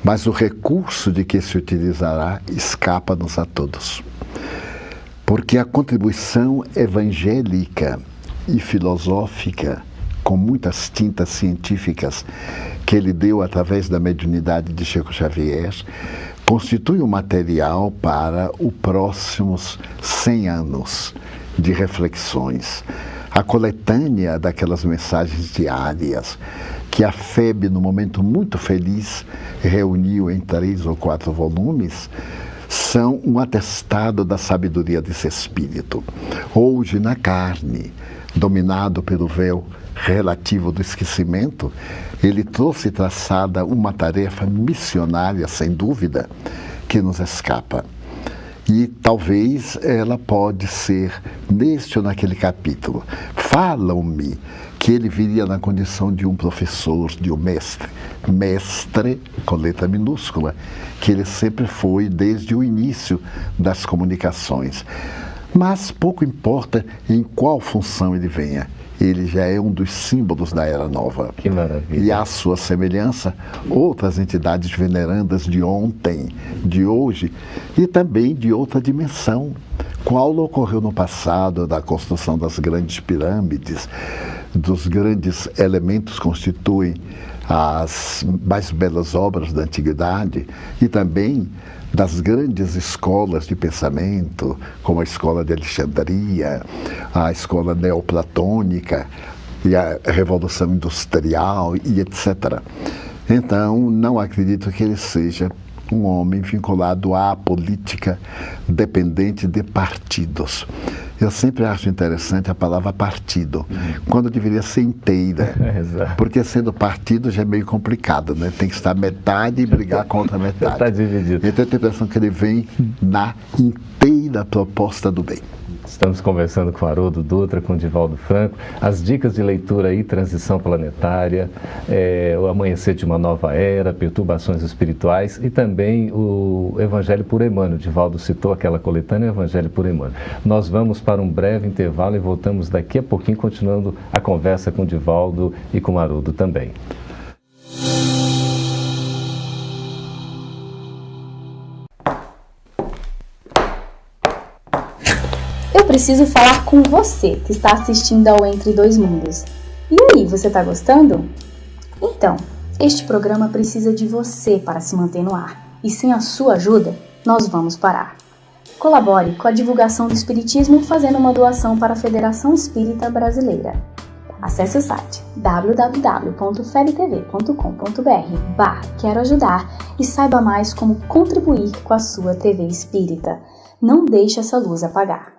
Mas o recurso de que se utilizará escapa-nos a todos. Porque a contribuição evangélica e filosófica, com muitas tintas científicas, que ele deu através da mediunidade de Chico Xavier, constitui um material para os próximos 100 anos de reflexões. A coletânea daquelas mensagens diárias que a FEB, num momento muito feliz, reuniu em 3 ou 4 volumes, são um atestado da sabedoria desse espírito. Hoje, na carne, dominado pelo véu relativo do esquecimento, ele trouxe traçada uma tarefa missionária, sem dúvida, que nos escapa. E talvez ela pode ser neste ou naquele capítulo. Falam-me que ele viria na condição de um professor, de um mestre. Mestre, com letra minúscula, que ele sempre foi desde o início das comunicações. Mas pouco importa em qual função ele venha. Ele já é um dos símbolos da Era Nova. Que maravilha. E à sua semelhança, outras entidades venerandas de ontem, de hoje e também de outra dimensão. Qual ocorreu no passado da construção das grandes pirâmides, dos grandes elementos que constituem as mais belas obras da antiguidade e também das grandes escolas de pensamento, como a escola de Alexandria, a escola neoplatônica e a Revolução Industrial e etc. Então, não acredito que ele seja um homem vinculado à política dependente de partidos. Eu sempre acho interessante a palavra partido, quando deveria ser inteira, porque sendo partido já é meio complicado, né? Tem que estar metade e brigar contra metade. Está dividido. Então eu tenho a impressão que ele vem na inteira proposta do bem. Estamos conversando com Haroldo Dutra, com Divaldo Franco. As dicas de leitura aí, transição planetária, o amanhecer de uma nova era, perturbações espirituais e também o Evangelho por Emmanuel. Divaldo citou aquela coletânea, Evangelho por Emmanuel. Nós vamos para um breve intervalo e voltamos daqui a pouquinho, continuando a conversa com Divaldo e com Haroldo também. Eu preciso falar com você que está assistindo ao Entre Dois Mundos. E aí, você está gostando? Então, este programa precisa de você para se manter no ar. E sem a sua ajuda, nós vamos parar. Colabore com a divulgação do Espiritismo fazendo uma doação para a Federação Espírita Brasileira. Acesse o site www.febtv.com.br/quero ajudar e saiba mais como contribuir com a sua TV Espírita. Não deixe essa luz apagar.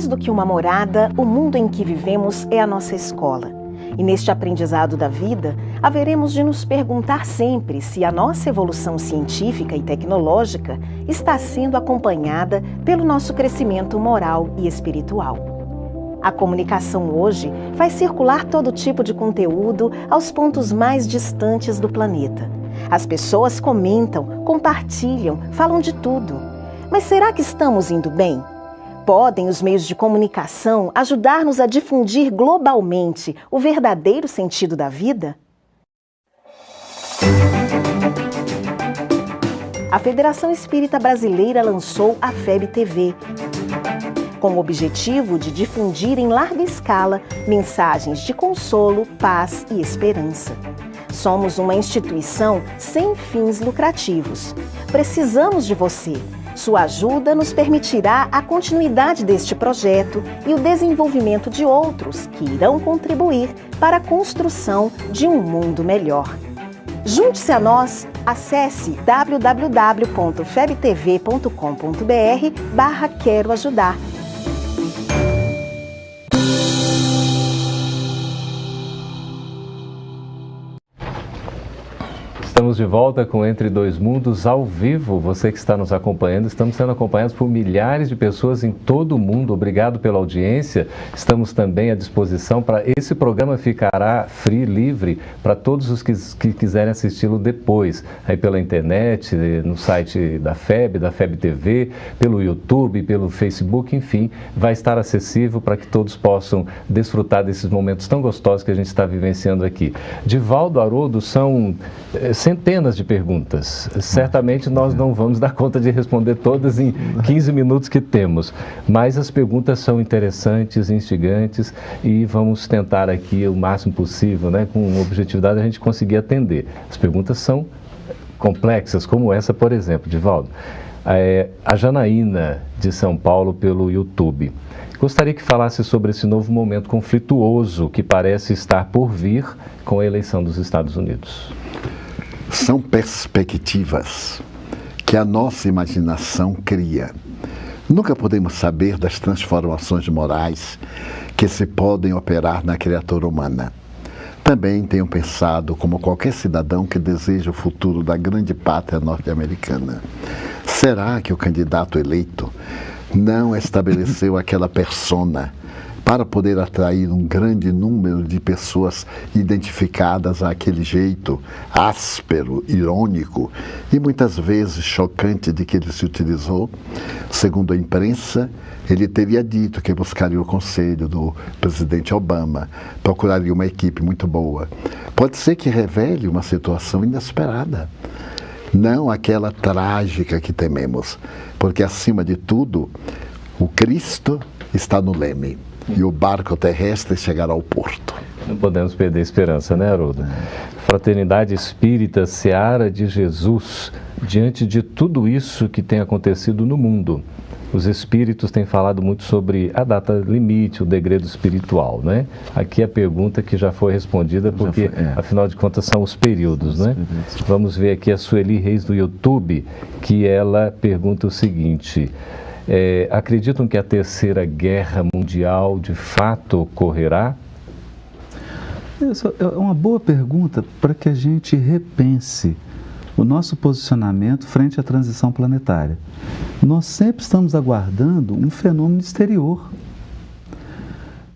Mais do que uma morada, o mundo em que vivemos é a nossa escola. E neste aprendizado da vida, haveremos de nos perguntar sempre se a nossa evolução científica e tecnológica está sendo acompanhada pelo nosso crescimento moral e espiritual. A comunicação hoje faz circular todo tipo de conteúdo aos pontos mais distantes do planeta. As pessoas comentam, compartilham, falam de tudo. Mas será que estamos indo bem? Podem os meios de comunicação ajudar-nos a difundir globalmente o verdadeiro sentido da vida? A Federação Espírita Brasileira lançou a FEB TV, com o objetivo de difundir em larga escala mensagens de consolo, paz e esperança. Somos uma instituição sem fins lucrativos. Precisamos de você. Sua ajuda nos permitirá a continuidade deste projeto e o desenvolvimento de outros que irão contribuir para a construção de um mundo melhor. Junte-se a nós, acesse www.febtv.com.br/Quero Ajudar. Estamos de volta com Entre Dois Mundos ao vivo. Você que está nos acompanhando, estamos sendo acompanhados por milhares de pessoas em todo o mundo. Obrigado pela audiência. Estamos também à disposição para esse programa ficará free, livre para todos os que quiserem assisti-lo depois, aí pela internet, no site da FEB TV, pelo YouTube, pelo Facebook, enfim, vai estar acessível para que todos possam desfrutar desses momentos tão gostosos que a gente está vivenciando aqui. Divaldo, Haroldo, são centenas de perguntas. Certamente nós não vamos dar conta de responder todas em 15 minutos que temos, mas as perguntas são interessantes, instigantes e vamos tentar aqui o máximo possível, né, com objetividade a gente conseguir atender. As perguntas são complexas, como essa, por exemplo, Divaldo. A Janaína, de São Paulo, pelo YouTube. Gostaria que falasse sobre esse novo momento conflituoso que parece estar por vir com a eleição dos Estados Unidos. São perspectivas que a nossa imaginação cria. Nunca podemos saber das transformações morais que se podem operar na criatura humana. Também tenho pensado, como qualquer cidadão que deseja o futuro da grande pátria norte-americana, será que o candidato eleito não estabeleceu aquela persona para poder atrair um grande número de pessoas identificadas àquele jeito áspero, irônico e muitas vezes chocante de que ele se utilizou? Segundo a imprensa, ele teria dito que buscaria o conselho do presidente Obama, procuraria uma equipe muito boa. Pode ser que revele uma situação inesperada, não aquela trágica que tememos, porque acima de tudo, o Cristo está no leme. E o barco terrestre chegará ao porto. Não podemos perder a esperança, né, Haroldo? Fraternidade Espírita, Seara de Jesus, diante de tudo isso que tem acontecido no mundo, os espíritos têm falado muito sobre a data limite, o degredo espiritual, né? Aqui a pergunta que já foi respondida, porque afinal de contas são os períodos, né? Vamos ver aqui a Sueli Reis do YouTube, que ela pergunta o seguinte: acreditam que a Terceira Guerra Mundial de fato ocorrerá? Essa é uma boa pergunta para que a gente repense o nosso posicionamento frente à transição planetária. Nós sempre estamos aguardando um fenômeno exterior.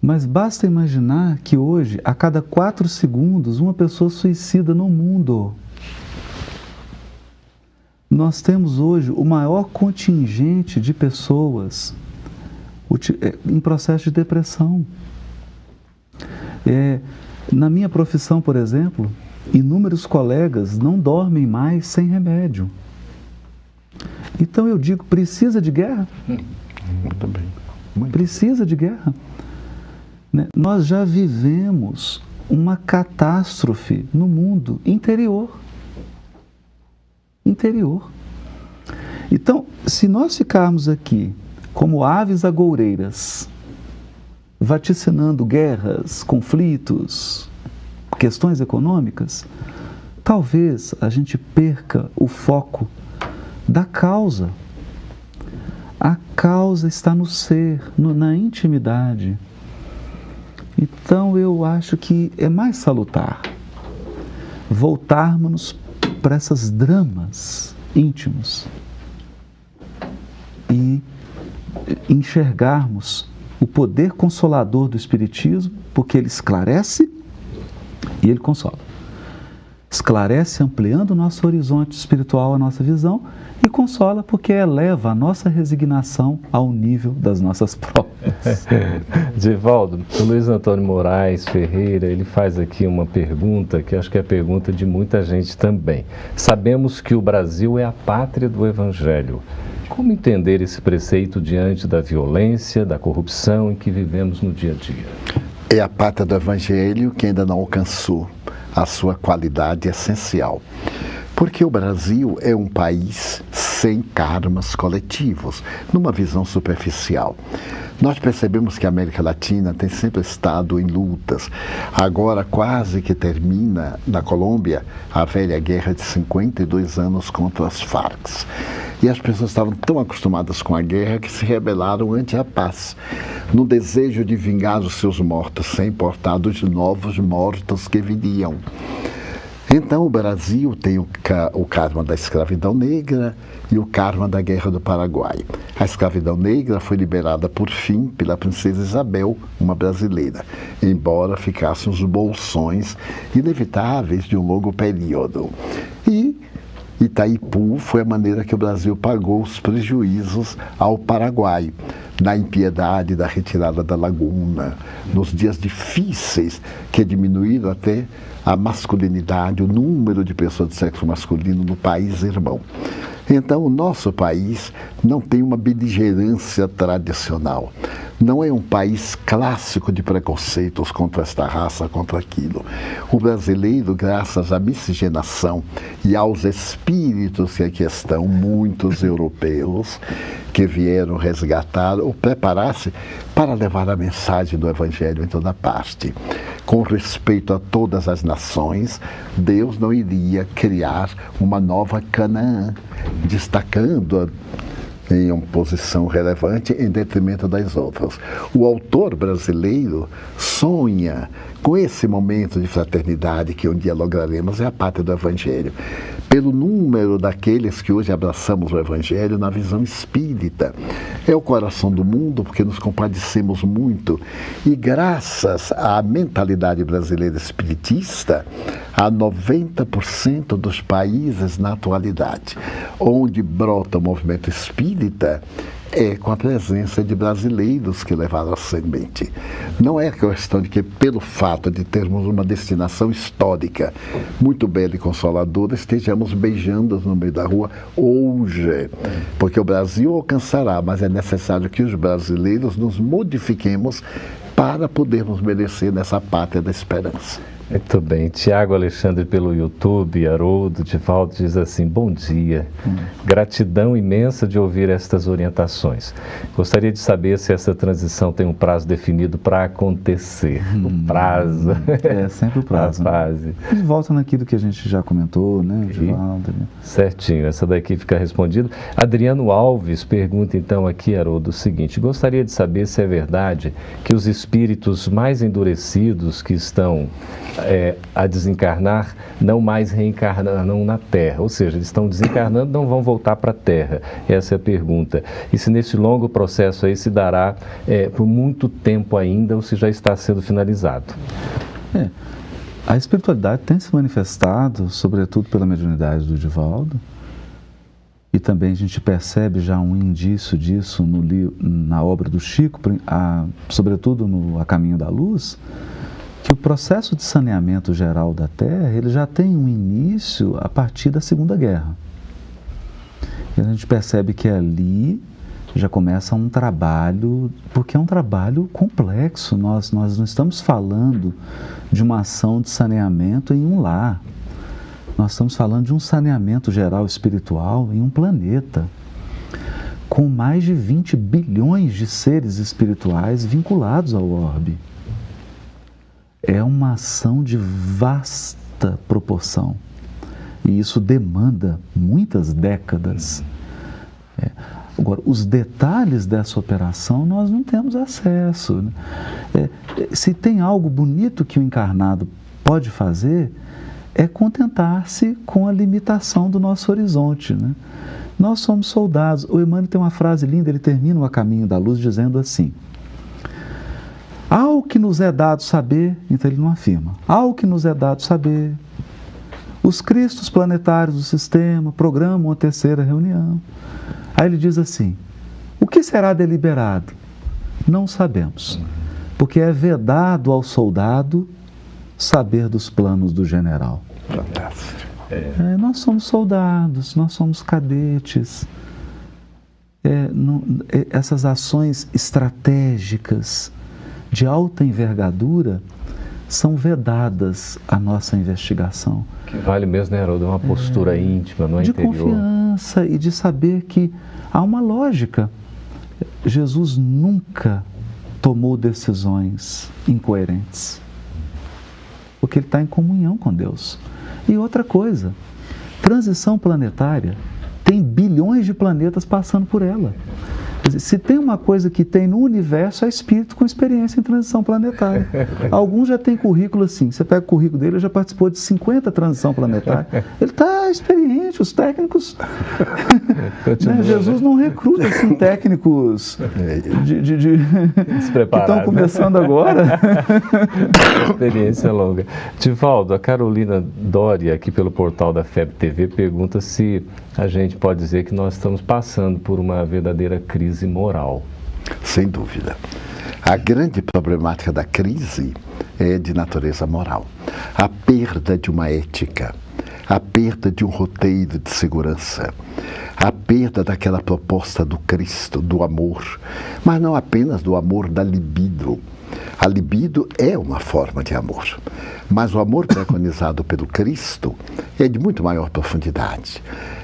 Mas basta imaginar que hoje, a cada 4 segundos, uma pessoa suicida no mundo. Nós temos hoje o maior contingente de pessoas em processo de depressão. Na minha profissão, por exemplo, inúmeros colegas não dormem mais sem remédio. Então eu digo, precisa de guerra? Muito bem. Precisa de guerra. Nós já vivemos uma catástrofe no mundo interior. Então, se nós ficarmos aqui como aves agoureiras, vaticinando guerras, conflitos, questões econômicas, talvez a gente perca o foco da causa. A causa está no ser, na intimidade. Então eu acho que é mais salutar voltarmos para esses dramas íntimos e enxergarmos o poder consolador do Espiritismo, porque ele esclarece e ele consola. Esclarece ampliando o nosso horizonte espiritual, a nossa visão, e consola porque eleva a nossa resignação ao nível das nossas provas. Divaldo, o Luiz Antônio Moraes Ferreira, ele faz aqui uma pergunta que acho que é a pergunta de muita gente também. Sabemos que o Brasil é a pátria do Evangelho. Como entender esse preceito diante da violência, da corrupção em que vivemos no dia a dia? É a pátria do Evangelho que ainda não alcançou a sua qualidade essencial. Porque o Brasil é um país sem karmas coletivos, numa visão superficial. Nós percebemos que a América Latina tem sempre estado em lutas. Agora quase que termina, na Colômbia, a velha guerra de 52 anos contra as Farc. E as pessoas estavam tão acostumadas com a guerra que se rebelaram ante a paz, no desejo de vingar os seus mortos, sem importar dos novos mortos que viriam. Então o Brasil tem o karma da escravidão negra e o karma da Guerra do Paraguai. A escravidão negra foi liberada por fim pela princesa Isabel, uma brasileira, embora ficassem os bolsões inevitáveis de um longo período. E Itaipu foi a maneira que o Brasil pagou os prejuízos ao Paraguai, na impiedade da retirada da laguna, nos dias difíceis que diminuíram até a masculinidade, o número de pessoas de sexo masculino no país irmão. Então, o nosso país não tem uma beligerância tradicional. Não é um país clássico de preconceitos contra esta raça, contra aquilo. O brasileiro, graças à miscigenação e aos espíritos que aqui estão, muitos europeus, que vieram resgatar ou preparar-se para levar a mensagem do Evangelho em toda parte. Com respeito a todas as nações, Deus não iria criar uma nova Canaã, destacando-a em uma posição relevante em detrimento das outras. O autor brasileiro sonha com esse momento de fraternidade que um dia lograremos, é a pátria do Evangelho. Pelo número daqueles que hoje abraçamos o Evangelho na visão espírita. É o coração do mundo, porque nos compadecemos muito. E graças à mentalidade brasileira espiritista, há 90% dos países na atualidade, onde brota o movimento espírita, é com a presença de brasileiros que levaram a semente. Não é questão de que, pelo fato de termos uma destinação histórica muito bela e consoladora, estejamos beijando no meio da rua hoje. Porque o Brasil alcançará, mas é necessário que os brasileiros nos modifiquemos para podermos merecer nessa pátria da esperança. Muito bem. Tiago Alexandre pelo YouTube, Haroldo, Divaldo diz assim: bom dia, gratidão imensa de ouvir estas orientações. Gostaria de saber se essa transição tem um prazo definido para acontecer. O prazo. É sempre o prazo. A fase. E volta naquilo que a gente já comentou, né, Divaldo? Certinho, essa daqui fica respondida. Adriano Alves pergunta então aqui, Haroldo, o seguinte: gostaria de saber se é verdade que os espíritos mais endurecidos que estão a desencarnar, não mais reencarnarão na Terra, ou seja, eles estão desencarnando, não vão voltar para a Terra. Essa é a pergunta. E se nesse longo processo aí se dará por muito tempo ainda, ou se já está sendo finalizado? A espiritualidade tem se manifestado, sobretudo pela mediunidade do Divaldo, e também a gente percebe já um indício disso na obra do Chico, sobretudo no A Caminho da Luz, que o processo de saneamento geral da Terra, ele já tem um início a partir da Segunda Guerra. E a gente percebe que ali já começa um trabalho, porque é um trabalho complexo. Nós não estamos falando de uma ação de saneamento em um lar. Nós estamos falando de um saneamento geral espiritual em um planeta, com mais de 20 bilhões de seres espirituais vinculados ao orbe. É uma ação de vasta proporção e isso demanda muitas décadas. Agora, os detalhes dessa operação nós não temos acesso, né? Se tem algo bonito que o encarnado pode fazer, é contentar-se com a limitação do nosso horizonte, né? Nós somos soldados. O Emmanuel tem uma frase linda, ele termina o A Caminho da Luz dizendo assim: ao que nos é dado saber, então ele não afirma, ao que nos é dado saber, os cristos planetários do sistema programam a terceira reunião. Aí ele diz assim: o que será deliberado? Não sabemos, porque é vedado ao soldado saber dos planos do general. Fantástico. Nós somos soldados, nós somos cadetes. Essas ações estratégicas de alta envergadura são vedadas à nossa investigação. Que vale mesmo, né, Haroldo? Uma postura íntima no interior. De confiança e de saber que há uma lógica. Jesus nunca tomou decisões incoerentes, porque ele está em comunhão com Deus. E outra coisa, transição planetária, tem bilhões de planetas passando por ela. Quer dizer, se tem uma coisa que tem no universo, é espírito com experiência em transição planetária. Alguns já têm currículo assim, você pega o currículo dele, ele já participou de 50 transição planetária. Ele está experiente, os técnicos... né? Jesus não recruta assim, técnicos que estão começando agora. Experiência longa. Divaldo, a Carolina Doria, aqui pelo portal da FEB TV, pergunta se a gente pode dizer que nós estamos passando por uma verdadeira crise moral. Sem dúvida. A grande problemática da crise é de natureza moral. A perda de uma ética, a perda de um roteiro de segurança, a perda daquela proposta do Cristo, do amor, mas não apenas do amor da libido. A libido é uma forma de amor, mas o amor preconizado pelo Cristo é de muito maior profundidade.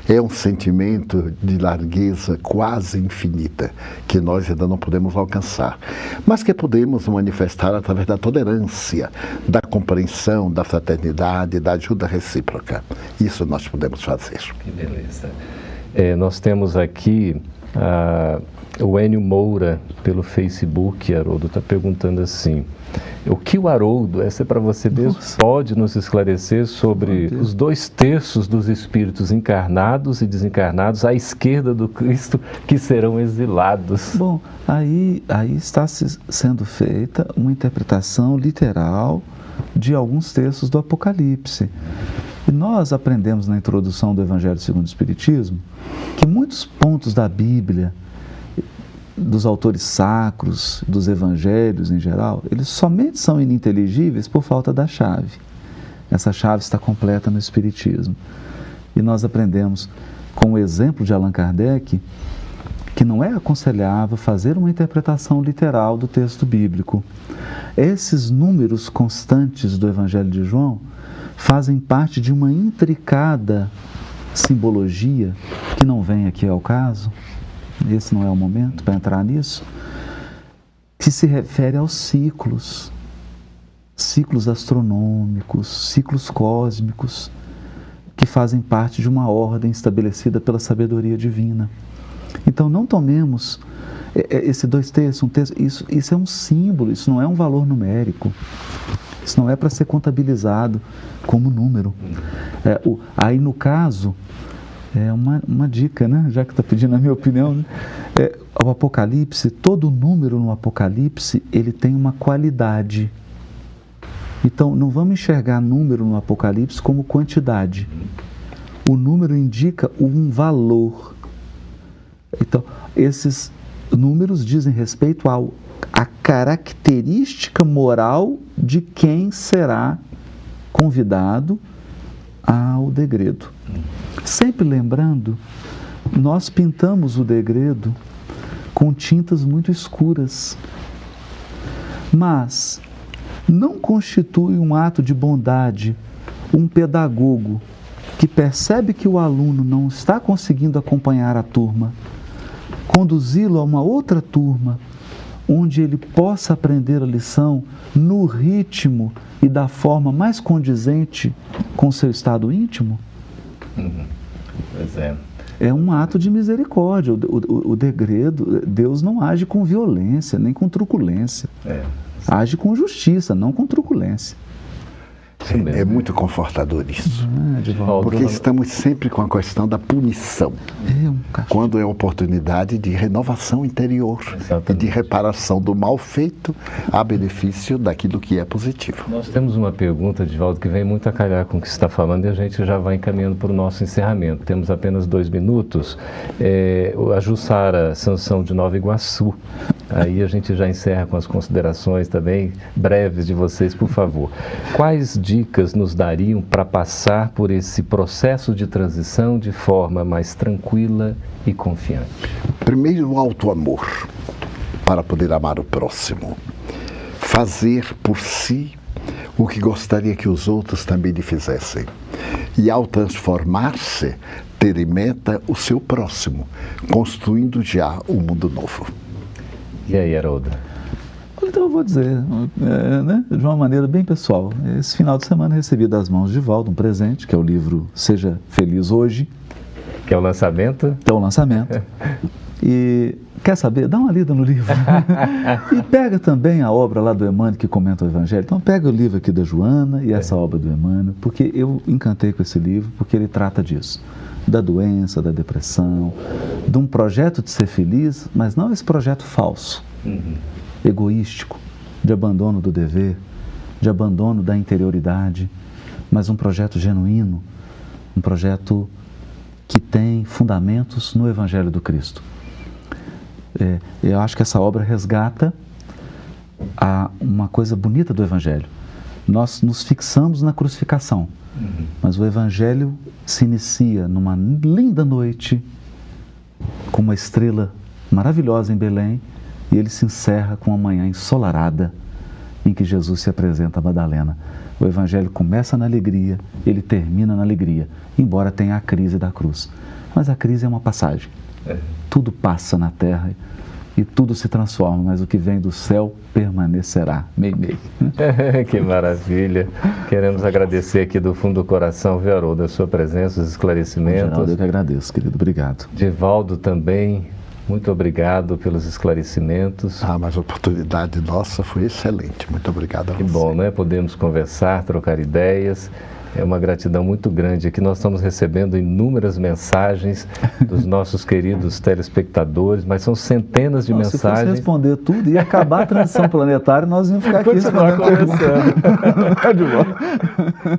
É um sentimento de largueza quase infinita, que nós ainda não podemos alcançar, mas que podemos manifestar através da tolerância, da compreensão, da fraternidade, da ajuda recíproca. Isso nós podemos fazer. Que beleza. Nós temos aqui o Enio Moura, pelo Facebook. Haroldo está perguntando assim: o que o Haroldo, essa é para você mesmo, pode nos esclarecer sobre os 2/3 dos espíritos encarnados e desencarnados à esquerda do Cristo que serão exilados? Bom, aí está sendo feita uma interpretação literal de alguns textos do Apocalipse. E nós aprendemos na introdução do Evangelho segundo o Espiritismo que muitos pontos da Bíblia, dos autores sacros, dos evangelhos em geral, eles somente são ininteligíveis por falta da chave. Essa chave está completa no Espiritismo. E nós aprendemos, com o exemplo de Allan Kardec, que não é aconselhável fazer uma interpretação literal do texto bíblico. Esses números constantes do Evangelho de João fazem parte de uma intricada simbologia, que não vem aqui ao caso, esse não é o momento para entrar nisso, que se refere aos ciclos astronômicos, ciclos cósmicos, que fazem parte de uma ordem estabelecida pela sabedoria divina. Então não tomemos esse 2/3, 1/3, isso é um símbolo, isso não é um valor numérico, isso não é para ser contabilizado como número. Aí no caso, é uma dica, né? Já que está pedindo a minha opinião, né? O Apocalipse, todo número no Apocalipse, ele tem uma qualidade. Então, não vamos enxergar número no Apocalipse como quantidade. O número indica um valor. Então, esses números dizem respeito à característica moral de quem será convidado ao degredo. Sempre lembrando, nós pintamos o degredo com tintas muito escuras, mas não constitui um ato de bondade um pedagogo que percebe que o aluno não está conseguindo acompanhar a turma, conduzi-lo a uma outra turma, onde ele possa aprender a lição no ritmo e da forma mais condizente com o seu estado íntimo? Pois é. é um ato de misericórdia. O degredo, Deus não age com violência, nem com truculência. Age com justiça, não com truculência. É muito confortador isso. Porque estamos sempre com a questão da punição. Quando é oportunidade de renovação interior e de reparação do mal feito a benefício daquilo que é positivo. Nós temos uma pergunta, Divaldo, que vem muito a calhar com o que você está falando e a gente já vai encaminhando para o nosso encerramento. Temos apenas 2 minutos. A Jussara Sansão de Nova Iguaçu. Aí a gente já encerra com as considerações também breves de vocês, por favor. Quais dicas nos dariam para passar por esse processo de transição de forma mais tranquila e confiante? Primeiro, o auto-amor, para poder amar o próximo. Fazer por si o que gostaria que os outros também lhe fizessem. E ao transformar-se, ter em meta o seu próximo, construindo já um mundo novo. E aí, Haroldo? Então eu vou dizer, de uma maneira bem pessoal. Esse final de semana recebi das mãos de Divaldo um presente, que é o livro Seja Feliz Hoje. Que é o lançamento? Que é o lançamento. E quer saber? Dá uma lida no livro. E pega também a obra lá do Emmanuel que comenta o Evangelho. Então pega o livro aqui da Joana e essa obra do Emmanuel, porque eu encantei com esse livro, porque ele trata disso. Da doença, da depressão, de um projeto de ser feliz, mas não esse projeto falso, egoístico, de abandono do dever, de abandono da interioridade, mas um projeto genuíno, um projeto que tem fundamentos no Evangelho do Cristo. Eu acho que essa obra resgata uma coisa bonita do Evangelho. Nós nos fixamos na crucificação, mas o Evangelho se inicia numa linda noite, com uma estrela maravilhosa em Belém, e ele se encerra com uma manhã ensolarada, em que Jesus se apresenta a Madalena. O Evangelho começa na alegria, ele termina na alegria, embora tenha a crise da cruz. Mas a crise é uma passagem. Tudo passa na terra e tudo se transforma, mas o que vem do céu permanecerá. Meio. Que maravilha. Queremos agradecer aqui do fundo do coração, viu, Haroldo, a sua presença, os esclarecimentos. Geraldo, eu que agradeço, querido. Obrigado. Divaldo também, muito obrigado pelos esclarecimentos. Mas a oportunidade nossa foi excelente. Muito obrigado a você. Que bom, né? Podemos conversar, trocar ideias. É uma gratidão muito grande. Aqui nós estamos recebendo inúmeras mensagens dos nossos queridos telespectadores, mas são centenas de mensagens. Se fosse responder tudo, ia acabar a transição planetária e nós íamos ficar aqui conversando.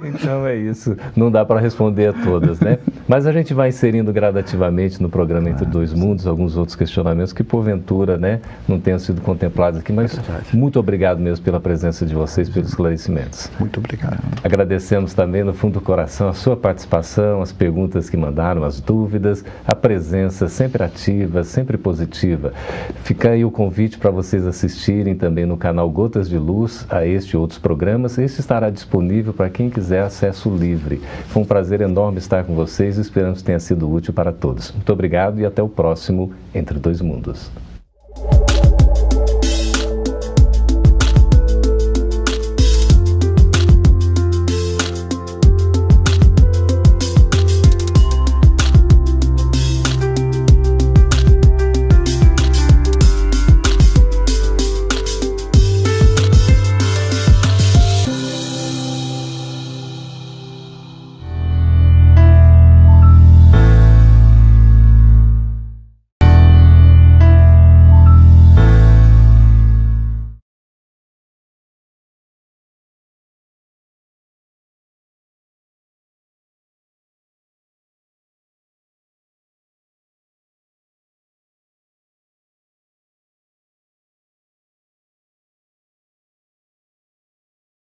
Então é isso. Não dá para responder a todas, né? Mas a gente vai inserindo gradativamente no programa Entre Dois Mundos alguns outros questionamentos que, porventura, né, não tenham sido contemplados aqui. Mas muito obrigado mesmo pela presença de vocês, pelos esclarecimentos. Muito obrigado. Agradecemos também no fundo do coração a sua participação, as perguntas que mandaram, as dúvidas, a presença sempre ativa, sempre positiva. Fica aí o convite para vocês assistirem também no canal Gotas de Luz a este e outros programas. Este estará disponível para quem quiser acesso livre. Foi um prazer enorme estar com vocês e esperamos que tenha sido útil para todos. Muito obrigado e até o próximo Entre Dois Mundos.